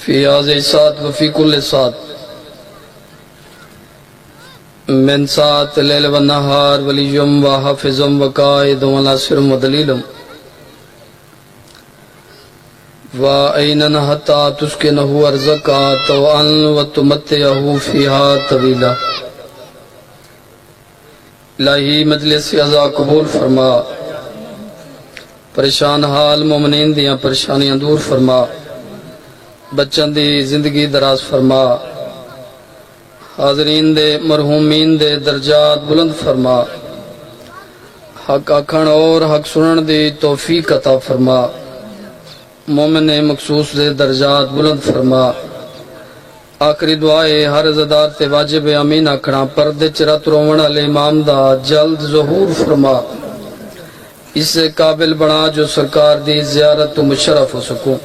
فی هذه الساعة وفي كل ساعة من ساعة الليل والنهار ولي وحافظ وقائد وناصر ودليل وأين حتى تسكنه أرزقك طوعا وتمتعه فيها طويلا. الہی مجلس عزا قبول فرما، پریشان حال مومنین دیاں پریشانیاں دور فرما، بچن دی زندگی دراز فرما، حاضرین دے مرحومین دے درجات بلند فرما، حق آکھن اور حق سنن دی توفیق عطا فرما، مومن مخصوص دے درجات بلند فرما. آخری دعائے ہر عزادار تے واجب امین آکھنا، پردے چرات رومن علی امام دا جلد ظہور فرما، اس سے قابل بنا جو سرکار دی زیارت تو مشرف ہو سکوں.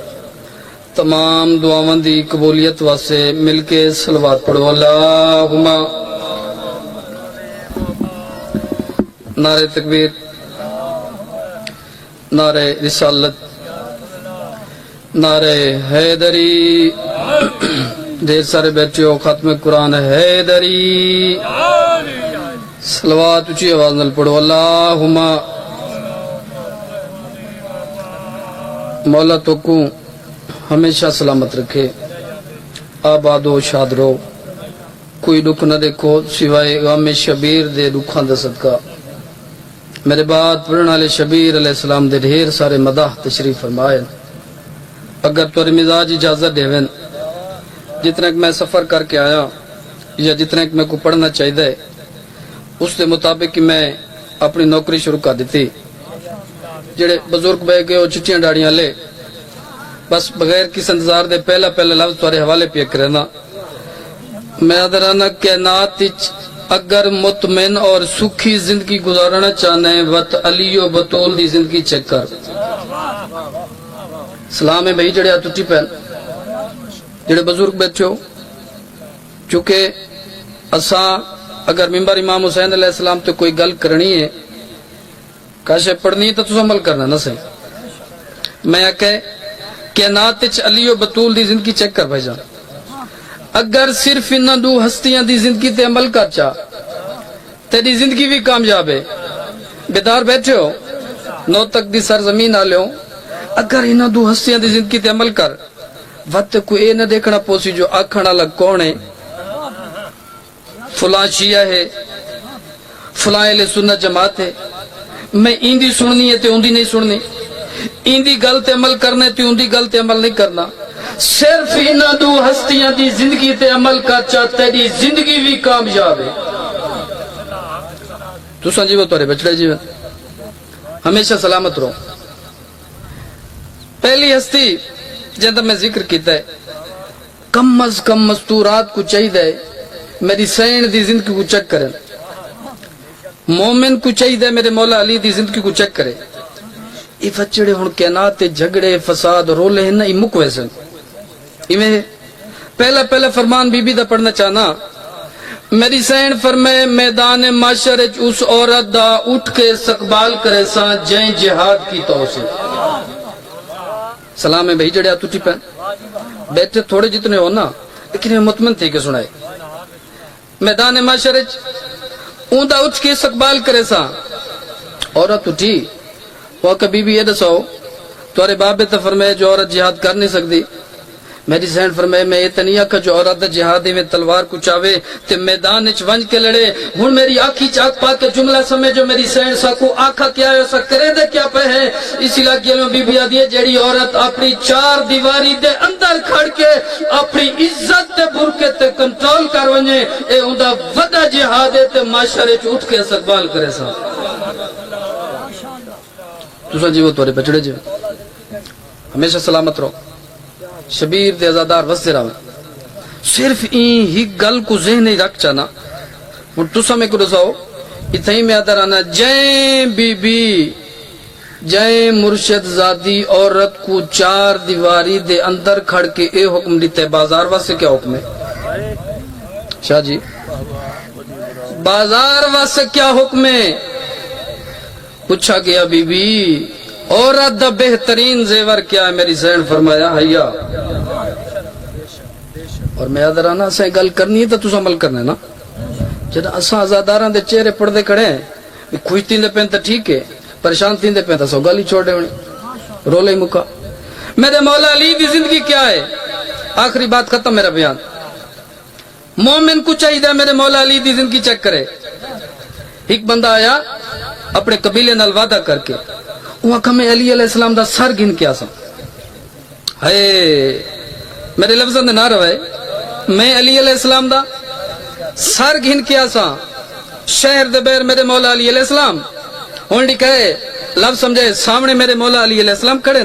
تمام دعاواں دی قبولیت واسطے مل کے صلوات پڑھو. اللہم نعرہ تکبیر، نعرہ رسالت، نعرہ حیدری. دیر سارے بیٹھے ہو، ختم قرآن حیدری. صلوات اچھی آواز نال پڑھو. اللہم مولا تو کو ہمیشہ سلامت رکھے، آباد و شاد رہو، کوئی دکھ نہ دیکھو سوائے غم شبیر دے دکھاں دا صدقہ. میرے بعد پڑھنے والے شبیر علیہ السلام دے ڈھیر سارے مداح تشریف فرمائے. اگر توری مزاج اجازت دیوین، جتنا کہ میں سفر کر کے آیا یا جتنا کہ میں کو پڑھنا چاہیے اس کے مطابق میں اپنی نوکری شروع کر دیتی. جڑے بزرگ بہ گئے وہ چٹیاں ڈاڑیاں لے بس بغیر کس انتظار دے پہلا لفظ تارے حوالے پہ کرنا. میں ادرانا کائنات اگر مطمئن اور سکھی زندگی گزارنا چاہنا ہے وط علی و بطول دی زندگی چیک کر. سلام ہے بھائی جڑے ٹوٹی پہن جڑے بزرگ بیٹھے ہو، چونکہ اساں اگر ممبر امام حسین علیہ السلام تے کوئی گل کرنی ہے کاشے پڑھنی ہے تو تُس عمل کرنا نہ صحیح. میں کہ کائنات وچ علی و بطول دی زندگی چیک کر بھائی جان. اگر صرف انہاں دو ہستیاں دی زندگی تے عمل کر چا تیری زندگی بھی کامیاب ہے. بیدار بیٹھے ہو، نو تک دی سرزمین آ لے ہو، اگر انہاں دو ہستیاں دی زندگی تے عمل کر وقت کوئی اے نہ دیکھنا پوسی جو آکھنا لگ کون ہے، فلاں شیعہ ہے، فلاں اہل سنت جماعت ہے، میں ایندی سننی ہے تے اوندی نہیں سننی، ایندی گل تے عمل کرنا ہے تے اوندی گل تے عمل نہیں کرنا. صرف انہاں دو ہستیاں دی زندگی تے عمل کر چا تیری زندگی بھی کامیاب ہے. تساں جیو تورے بچڑے جیو ہمیشہ سلامت رہو. پہلی ہستی جہاں میں ذکر کیتا ہے، کم از کم مستورات کو چاہیے میری سین دی زندگی کو چیک کریں. مومن کو چاہیے میرے مولا علی دی زندگی کو چیک کرے. یہ بچڑے ہن کائنات جھگڑے فساد رولے ہیں نا یہ مک ویسے ایویں پہلا فرمان بی بی دا پڑھنا چاہنا. میری سین فرمائے میدان معاشر اس عورت دا اٹھ کے استقبال کرے سا جائیں جہاد کی توسیع. سلام ہے بھائی جڑے ٹوٹی پہن بیٹھے تھوڑے جتنے ہو نا لیکن یہ مطمئن تھے کہ سنائے. میدان معاشر اوندا اٹھ کے استقبال کرے سا عورت اٹھی وہ کبھی بھی یہ دسو تورے بابے تے فرمائے جو عورت جہاد کر نہیں سکتی. میری سین فرمائے میں یہ تنیا کہ جو عورت جہادی میں تلوار کو چاہے تے میدان وچ ونج کے لڑے. ہن میری آنکھی چاک پا کے جملہ سمجھ جو میری سین ساکو آنکھا کیا ہے اسا کرے دے کیا پہ ہے. اس علاقے میں بی بی آدھی ہے جیڑی عورت اپنی چار دیواری دے اندر کھڑ کے اپنی عزت تے برکے تے کنٹرول کر ونجے اے اوندا وڈا جہاد ہے تے معاشرے وچ اٹھ کے استقبال کرے سا. تساں جیو تورے بچڑے جیو ہمیشہ سلامت رہو. شبیر دے ازادار وستے رہو. صرف این ہی گل کو ذہن نہیں رکھ چانا. تسا میں کو دساؤ اتھائی میں آدھر آنا جائیں بی بی جائیں مرشد زادی عورت کو چار دیواری دے اندر کھڑ کے اے حکم دیتے بازار واسے کیا حکم ہے شاہ جی؟ بازار واسے کیا حکم ہے؟ پوچھا گیا بی بی عورت دا بہترین زیور کیا ہے؟ میری زین فرمایا حیا. اور میں ادرانا اسے گل کرنی ہے تو تسا عمل کرنا ہے نا جدا اسا آزاداراں دے چہرے پڑھدے کھڑے ہیں خوش تیندے پین تے ٹھیک ہے پریشان تیندے پین تے سو گل ہی چھوڑے ہونی رولے ہی مکا میرے مولا علی دی زندگی کیا ہے آخری بات ختم میرا بیان مومن کو چاہیے میرے مولا علی دی زندگی چیک کرے ایک بندہ آیا اپنے قبیلے نال وعدہ کر کے وہ کہ میں علی علیہ السلام دا سر گن کے آسا ہے میرے لفظوں نے نہ روائے میں علی علیہ السلام دا سر گن کے آسا شہر دے بیر میرے مولا علی علیہ السلام ہونڈی کہے لفظ سمجھے سامنے میرے مولا علی علیہ السلام کھڑے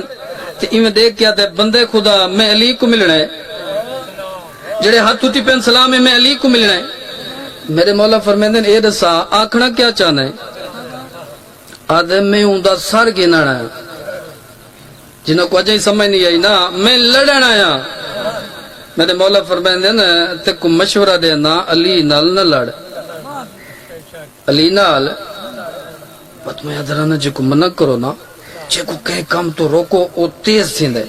تو ایویں دیکھ کیا تے بندے خدا میں علی کو ملنا ہے جڑے ہاتھ اٹھی پین سلام ہے میں علی کو ملنا ہے میرے مولا فرمیندن اے دسا آکھنا کیا چاہنا ہے آدھے میں ہوں دا سر گنانا ہے جنہوں کو اجائی سمجھ نہیں آئی نا میں لڑنا آیا میرے مولا فرمیندن تے کو مشورہ دینا علی نال نہ لڑ علی نال بات میں ادرانا جے کو منع کرو نا جے کو کہیں کام تو روکو او تیز تھیندے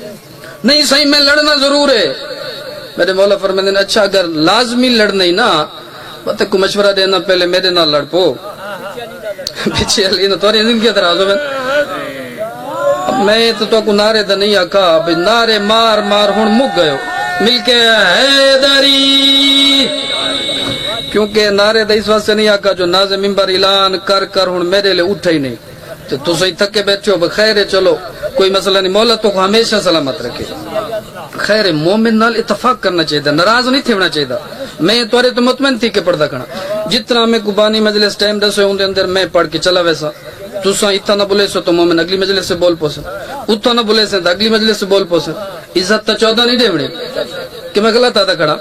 نہیں صحیح میں لڑنا ضرور ہے میرے مولا فرمیندن اچھا اگر لازمی لڑنا ہی نا بات کو مشورہ دینا پہلے میرے نال لڑ پو پیچھے علی نا توری زندگی اترازو میں تو کو نعرے دا نہیں آکا بھئی نعرے مار مار ہون مک گئے مل کے حیدری کیونکہ نعرے دا اس واسطے نہیں آکا جو ناز ممبر اعلان کر کر ہون میرے لئے اٹھا ہی نہیں تو صحیح تھکے بیٹھو بخیر ہے چلو کوئی مسئلہ نہیں مولا تو کو ہمیشہ سلامت رکھے خیر مومن نال اتفاق کرنا چاہیے ناراض نہیں تھیونا چاہیے میں توارے تو مطمئن تھی کہ پڑھدا کھنا جتنا میں قبانی مجلس ٹائم دسے ہوں دے اندر میں پڑھ کے چلا ویسا تسا اتنا نہ بولے سو تو مومن اگلی مجلس سے بول پوسن اتنا نہ بولے سے اگلی مجلس سے بول پوسن عزت تا 14 نہیں دیوڑی کہ میں غلط آتا کھڑا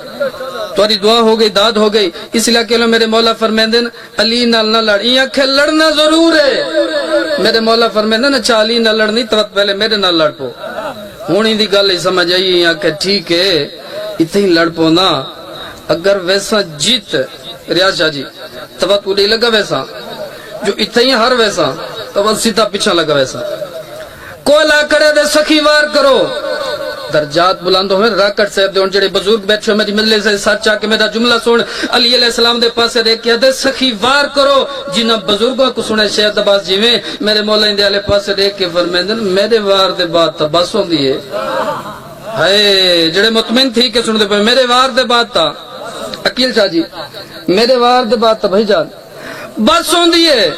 تواری دعا ہو گئی داد ہو گئی اس علاقے میں میرے مولا فرمیندن علی نال نہ لڑ یہ کہ لڑنا ضرور ہے میرے مولا فرمیندن اچھا علی نہ لڑنی تو پہلے میرے نال لڑ پو ہونی دی گل سمجھ آئی یا کہ ٹھیک ہے اتنی لڑ پو نا اگر ویسا جیت ریاض شاہ جی تبت اڑی لگا ویسا جو اتنی ہر ویسا تبت سیدھا پیچھا لگا ویسا کولا کرے دے سخی وار کرو درجات بلند ہوئے راکٹ صاحب دے ان جڑے بزرگ بیٹھے میری مجلس سے ساتھ چاہ کے میرا جملہ سن علی علیہ السلام دے پاسے دیکھ کیا دے سخی وار کرو جنہ بزرگوں کو سنے شہد عباس جی میں میرے مولا اندے علیہ پاسے دیکھ کے فرمیندن میرے وار دے بات تا بس ہوں دیئے ہائے جڑے مطمئن تھی کہ سن دے پہ میرے وار دے بات تا عقیل شاہ جی میرے وار دے بات تا بھائی جان بس ہوں دیئے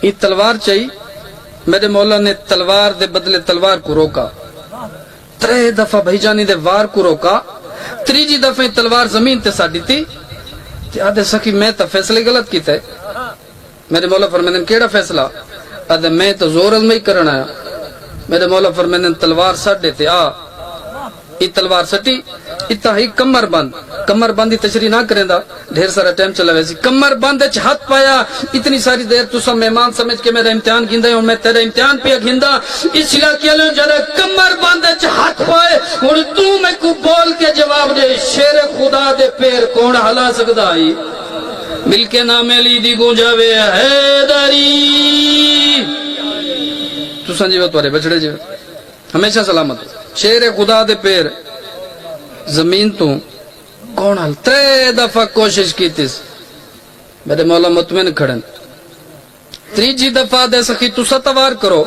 یہ تلوار چاہی میرے مولا نے تلوار دے بدلے تلوار کو روکا 3 دفعہ بھائی جانی دے وار کو روکا 3 دفعہ تلوار زمین تے ساڑی تھی تے آدھے سکی میں تا فیصلے غلط کی تے میرے مولا فرمیندن کیڑا فیصلہ آدھے میں تو زور ازمائی کرنا آیا میرے مولا فرمیندن تلوار ساڑے تے یہ تلوار سٹی اتنا ہی کمر بندی تشریح نہ کریں دا ڈھیر سارا ٹائم چلا ویسی کمر بند ہاتھ پایا اتنی ساری دیر تو سب مہمان سمجھ کے میرا امتحان گھندا ہے میں تیرا امتحان پہ گھندا اس علاقے لیں جڑا کمر بند ہاتھ پائے اور تو میں کو بول کے جواب دے شیر خدا دے پیر کون ہلا سکدا ہی مل کے نام علی دی گونجاوے حیدری تو سنجیو توارے بچڑے جو ہمیشہ سلامت شیر خدا دے پیر زمین تو کون حل 3 دفعہ کوشش کی تیس میرے مولا مطمئن کھڑن 3 دفعہ دے سخی تو ستوار کرو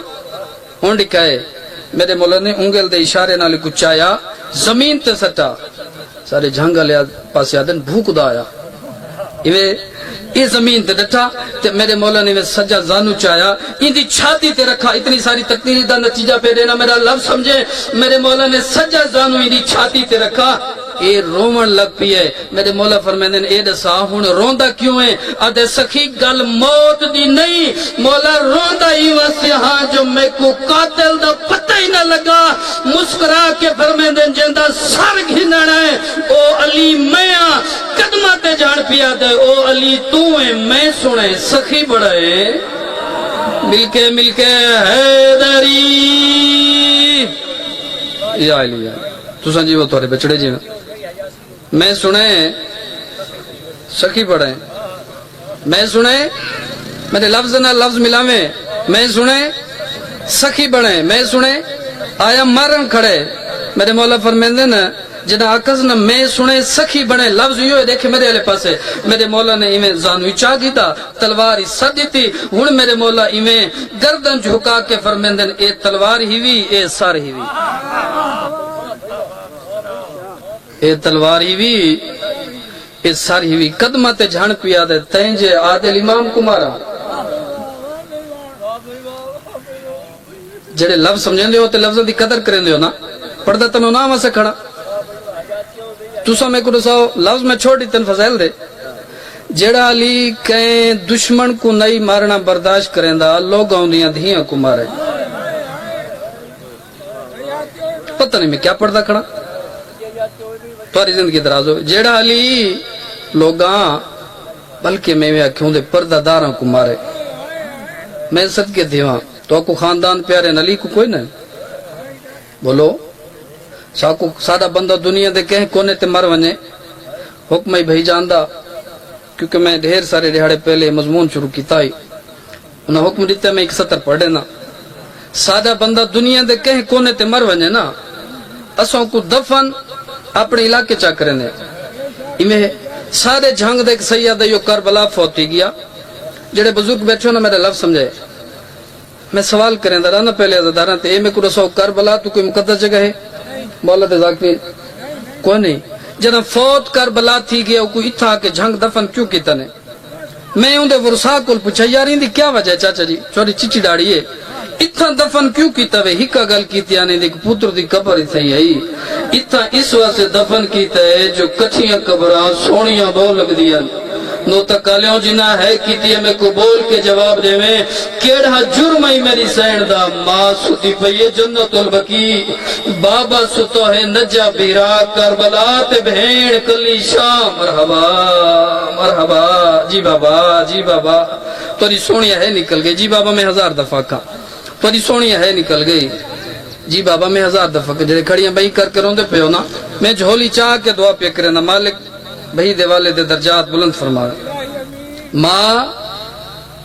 ہون ڈکھائے میرے مولا نے انگل دے اشارے نالی کچھ آیا زمین تے سٹا سارے جھانگا لیا پاس یادن بھوک دا آیا یہ زمین تے ڈٹھا تے میرے مولا نے سجا زانو چایا ان دی چھاتی تے رکھا اتنی ساری تقدیری دا نتیجہ پہ دینا میرا لفظ سمجھے میرے مولا نے سجا زانو ان دی چھاتی تے رکھا اے رومن لگ پی ہے میرے مولا فرمیندن اے دسا ہن روندا کیوں ہے ادے سخی گل موت دی نہیں مولا روندا ہی واسطے ہاں جو میں کو قاتل دا پتہ ہی نہ لگا مسکرا کے فرمیندن جندا سر گھننا ہے او علی میاں قدمہ تے جان پیا دے او علی تو ہے میں سنے سخی بڑا ہے مل کے حیدری یا علی تو سنجی وہ تورے بچڑے جی میں سنے سخی پڑھیں میں سنے میرے لفظ نہ لفظ ملاویں میں سنے سخی بڑھیں میں سنے آیا مارن کھڑے میرے مولا فرمیندن جنہ آکز نہ میں سنے سخی بنے لفظ یہ دیکھے میرے علیہ پاسے میرے مولا نے ایویں زانوی چاہ گیتا تلوار سد دیتی ہن میرے مولا ایویں گردن جھکا کے فرمیندن اے تلوار ہی وی اے سر ہی وی اے تلوار ہی وی اے سر ہی وی قدمہ تے جھان پیا دے تینجے عادل امام کمارا جڑے لفظ سمجھیں دے ہو تے لفظوں دی قدر کریں دے ہو نا پڑھتا تنو نام سے کھڑا تُسا میں کو رساؤ لفظ میں چھوڑی تن فضائل دے جڑا علی کہیں دشمن کو نئی مارنا برداشت کریں دا لوگ آؤندیاں دھیاں کو مارے پتہ نہیں میں کیا پڑھتا کھڑا تواری زندگی دراز ہو جڑا علی لوگاں بلکہ میں آکھوں دے پردہ داراں کو مارے میں صدقے دیواں تو کو خاندان پیارے علی کو کوئی نہیں بولو ساکو سادہ بندہ دنیا دے کہیں کونے تے مر ونے حکم ہی بھئی جاندہ کیونکہ میں ڈھیر سارے دہاڑے پہلے مضمون شروع کیتا ہی انہاں حکم دیتا میں ایک سطر پڑھے نا سادہ بندہ دنیا دے کہیں کونے تے مر ونے نا اسوں کو دفن اپنے علاقے چاہ کرنے میں سارے جھنگ دے سیدہ یو کربلا فوتی گیا جڑے بزرگ بیٹھے نا میرے لفظ سمجھے میں سوال کریں دا نا پہلے عزداراں تے اے میں کو رسو کربلا تو کوئی مقدس جگہ ہے مولا تے ذاکرین کوئی نہیں جنہ فوت کربلا تھی گیا کوئی اتھا کے جھنگ دفن کیوں کیتا نے میں ان دے ورسا کول پوچھا یار ان دی کیا وجہ ہے چاچا جی چھوڑی چچی ڈاڑی ہے اتھا دفن کیوں کیتا وے ہکا گل کیتی آنے دے پوتر دی قبر تھی ہے اتھا اس واسطے دفن کیتا ہے جو کٹھیاں قبراں سونیاں بہت لگ دیاں نو تکالیوں جنہ ہے کیتی ہے میں کو بول کے جواب دے میں کیڑا جرم ہی میری سین دا ماں ستی پئیے جنت البقی بابا ستو ہے نجا بیرا کربلا تے بھین کلی شام مرحبا مرحبا جی بابا توری سونیا ہے نکل گئی جی بابا میں 1000 دفعہ کھا توری سونیا ہے نکل گئی جی بابا میں 1000 دفعہ کھا جڑے کھڑیاں بھئی کر کروں دے پہ ہونا میں جھولی چاہ کے دعا پہ کرنا مالک بھئی دے والے دے درجات بلند فرما ماں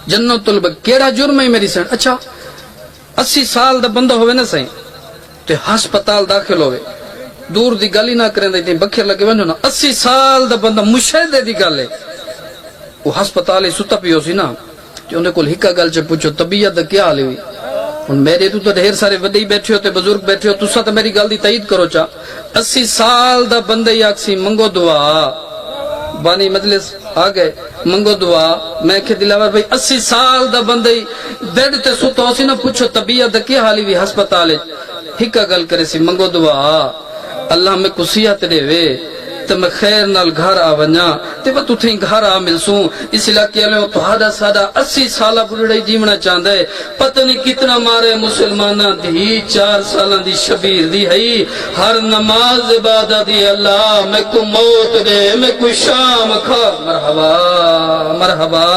جنت البقی کیڑا جرم ہے میری سین اچھا 80 سال دا بندہ ہوئے نا سائیں تے ہسپتال داخل ہوئے دور دی گالی نہ کریں دے بکھر لگے ونجو نا 80 سال دا بندہ مشاہدے دی گالے وہ ہسپتال ستا پیو سی نا کہ انہیں کل ہکا گل چے پوچھو طبیعت دا کیا حال ہوئی میرے تو ڈھیر سارے وڈی بیٹھے ہوتے بزرگ بیٹھے ہو تسا تو میری گل دی تائید کرو چا 80 سال دا بندہ یاکسی منگو دعا بانی مجلس آگئے منگو دعا میں کہ دلاور بھئی 80 سال دا بندہ بیڈ تے سوتا ہو سی نا پوچھو طبیعت دا کیا حالی بھی ہسپتال ہکا گل کرے سی منگو دعا اللہ میں کسیات دے وے تو میں خیر نال گھر آونیا تے وہ تو تھیں گھر آ ملسوں اس علاقے لیں تو ہادا سادا 80 سالہ بڑھڑی جیمنا چاہندہ ہے پتہ نہیں کتنا مارے مسلمانہ دی 4 سالہ دی شبیر دی ہے ہر نماز عبادت دی اللہ میں کو موت دے میں کو شام کھا مرحبا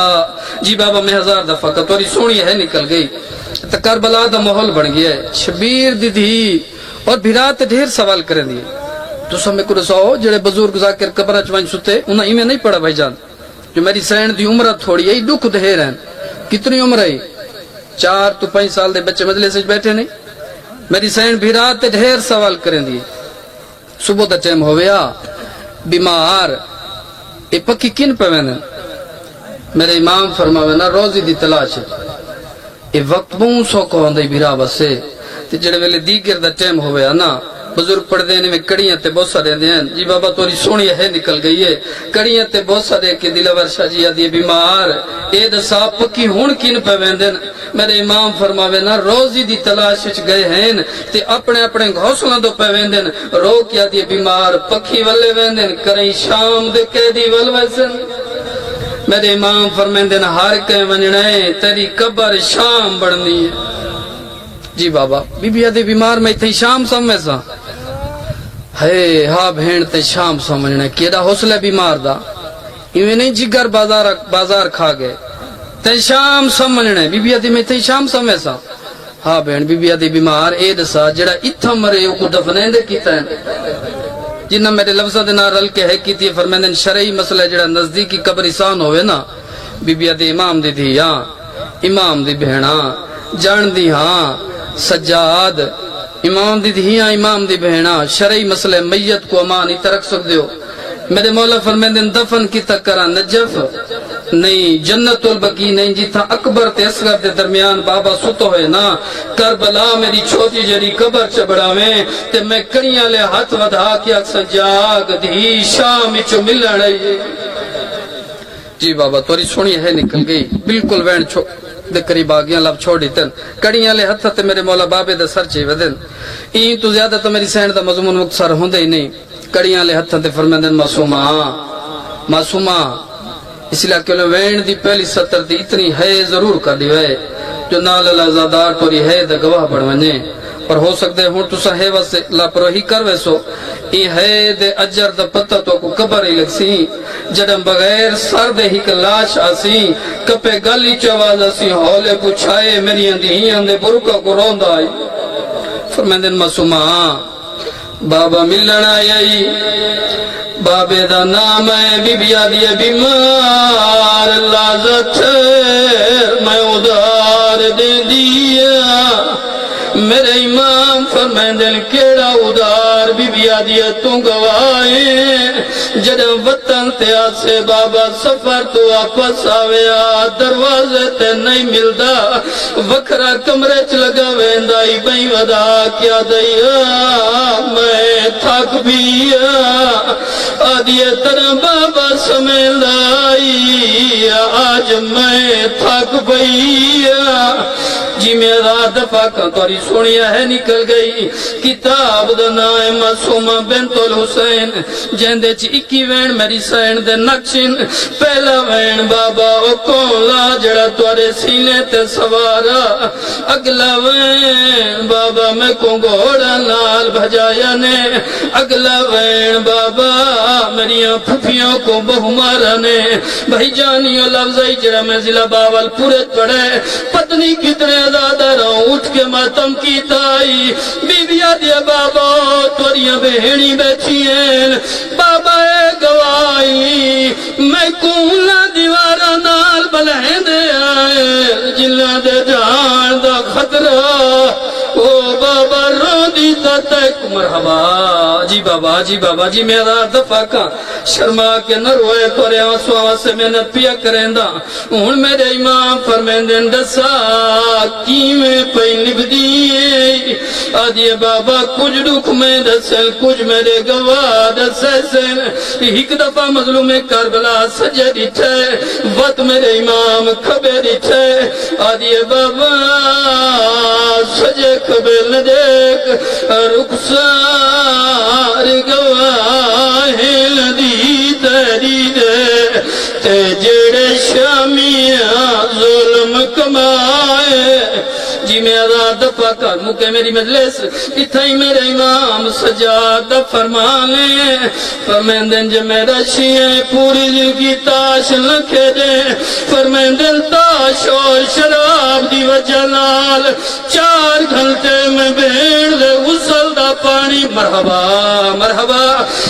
جی بابا میں 1000 دفعہ کا توری سونی ہے نکل گئی تو کربلا دا محول بن گیا ہے شبیر دی اور بھیرات ڈھیر سوال کریں دی تو سب میں کو رساؤ جڑے بزرگ ذاکر قبرہ چوائن ستے انہاں ایمیں نہیں پڑھا بھائی جان جو میری سین دی عمرہ تھوڑی ہے دکھ دھیر ہیں کتنی عمر ہے 4 تو 5 سال دے بچے مجلے سے بیٹھے نہیں میری سین بھی رات ڈھیر سوال کریں دی صبح دا ٹائم ہویا بیمار اے پکی کن پوینے میرے امام فرماوے نا روزی دی تلاش اے وقت بون سو کو ہندے بھی راہ بسے تے جڑے ویلے دیگر دا ٹائم ہویا نا بزرگ پڑھ دینے میں کڑیاں تے بہت سارے دیں جی بابا توری سونی ہے نکل گئی ہے کڑیاں تے بہت سارے کے دلور شاہ جی آدھی بیمار اے دا صاحب پکی ہون کین پہ ویندن میرے امام فرماوے نا روزی دی تلاش وچ گئے ہیں تے اپنے اپنے گھوسلوں دو پہ ویندن رو کیا دی بیمار پکی والے ویندن کریں شام دے قیدی والویسن میرے امام فرمیندن ہر کہیں ونجنے تیری قبر شام بڑھنی ہے جی بابا بی بی آدھی بیمار میں تھی شام سمجھ سا ہے ہاں بھین تے شام سمجھنے کیڑا حوصلہ بیمار دا ایویں نہیں جگر بازار کھا گئے تے شام سمجھنے بی بی آدھی میں تھی شام سمجھ سا ہاں بھین بی بی آدھی بیمار اید سا جڑا اتھا مرے او کو دفنے دے کیتا ہے جنہ میرے لفظہ دے نہ رل کے ہے کیتی ہے فرمیندن شرعی مسئلہ جڑا نزدیکی قبرستان ہوئے نا بی بی آدھی امام دی تھی ہاں امام دی بہنا جان دی ہاں سجاد امام دی دھیاں امام دی بہنا شرعی مسئلے میت کو امان ہی ترک سکتے ہو میرے مولا فرمیندے دفن کی تکرا نجف نہیں جنت البقی نہیں جیتھا اکبر تے اصغر دے درمیان بابا سوتو ہوئے نا کربلا میری چھوٹی جری قبر چبڑاویں تے میں کڑیاں لے ہاتھ ودھا کے اکثر جاگ دھی شام چو ملن آئیے جی بابا توری سونی ہے نکل گئی بالکل وین دے قریب آگیاں لب چھوڑی تن کڑیاں لے ہتھا تے میرے مولا بابے دے سر چی ودن این تو زیادہ تو میری سینڈ دا مضمون مقصر ہوندے ہی نہیں کڑیاں لے ہتھا تے فرمیندن معصومہ اس علاقے میں وین دی پہلی سطر دی اتنی ہے ضرور کر دی ہے جو نال لازادار توری ہے دا گواہ بڑھونے پر ہو سکتے ہوں تو ہے واسے لاپروہی کر ویسو ای ہے دے اجر دا پتہ تو کو قبر ہی لگ سی جڑم بغیر سر دے ہی کلاش آسی کپے گلی چواز آسی ہولے پوچھائے میری اندھیاں دے برکا کو روند آئی فرمیندن معصومہ بابا ملن آئی بابے دا نام ہے بی بی آدھی بیمار لازت میں ادھار دے دیا میرے امام فرمیندن کیڑا ادھار بی بی آدھی تو گوائیں جڑم وطن تے آسے بابا سفر تو واپس آویا دروازے تے نہیں ملدا وکھرا کمرے چ لگا ویندائی بھئی ودا کیا دیا میں تھک بھی آدھی طرح بابا سمیلائی آج میں تھک بھی جی میرا دفعہ کا توری سونیا ہے نکل گئی کتاب دا نام معصومہ بنت الحسین جہندے چی 21 وین میری سین دے نقشن پہلا وین بابا او کولا جڑا توارے سینے تے سوارا اگلا وین بابا میں کو گھوڑا لال بھجایا نے اگلا وین بابا میری پھپھیوں کو بہو مارا نے بھائی جانیو لفظائی جڑا میں ضلع باول پورے پڑے پتنی کتنے زیادہ رہوں اٹھ کے ماتم کی تائی بی بی آدھیا بابا توریاں بہنی بیٹھی ہیں بابا اے گوائی میں کولا دیوارا نال بلہیں دے آئے جلہ دے جان دا خطرہ او بابا رو دیتا تک مرحبا جی بابا جی میرا دفعہ کا شرما کے نہ روئے تورے آنسو آنسے محنت پیا کریں دا ہون میرے امام فرمیندن دسا کیویں پئی نبدی آدھیے بابا کچھ دکھ میں دسل کچھ میرے گواہ دسے سن ایک دفعہ مظلوم کربلا سجے دیٹھے وقت میرے امام کھبے دیٹھے آدھیے بابا سجے کھبے نہ دیکھ رخسار گواہ لدی تیری دے تے جڑے شامیاں ظلم کمائے جی میرا دفعہ کر مکے میری مجلس اتھائی میرے امام سجاد فرمانے فرمیندن جو میرا شیئے پوری دل کی تاش لکھے دے فرمیندن تاش اور شراب دی وجہ لال 4 گھنٹے میں بھیڑ دے غسل دا پانی مرحبا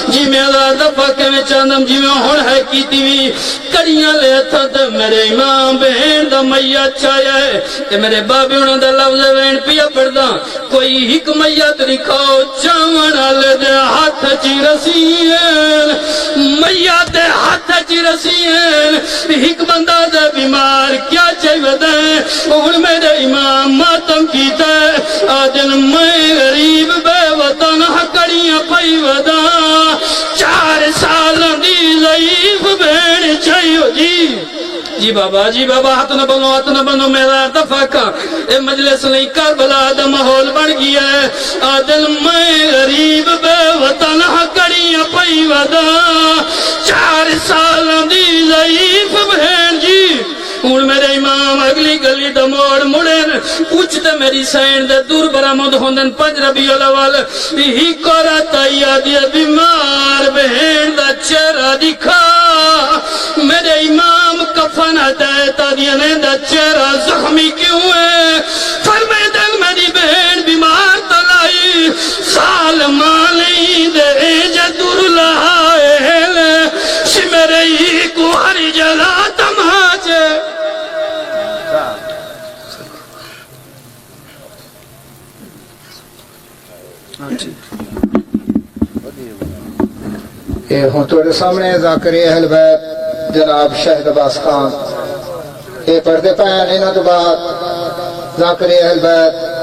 جی میرا دفعہ کے میں چاندم جی میں ہون ہے کی تیوی کڑیاں لے تھا دے میرے امام بہن دا میت چاہیے کہ میرے بابی انہوں دا لفظ وین پیا پڑھدا کوئی حکمیت لکھاؤ چاون آلے دے ہاتھ چی رسین میت دے ہاتھ چی رسین ایک بندہ دے بیمار کیا چاہیے دے ان میرے امام ماتم کی دے آدن میں غریب بے وطن حکڑیاں پئی ودا 4 سال دی ضعیف بین چاہیے جی بابا ہاتھ نہ بنو میرا دفعہ کا اے مجلس نہیں کربلا دا ماحول بن گیا ہے آدل میں غریب بے وطن حکڑیاں پئی ودا 4 سال دی ضعیف بہن جی ہون میرے امام اگلی گلی دا موڑ مڑن پوچھتے میری سین دے دور برامد ہوندن 5 ربیع الاول ہی کورا تایا دیا بیمار بہن دا چہرہ دکھا میرے امام کفن دیتا دینے دا چہرہ زخمی کیوں ہے فرمیدن میری بہن بیمار تلائی سال مالی دے جدور لہائے سی میرے ہی کو ہر جگہ تمہاچے کہ ہوں تھوڑے سامنے ذاکر اہل بیت جناب شہد عباس خان یہ پڑھتے پے انہوں تو بعد ذاکر اہل بیت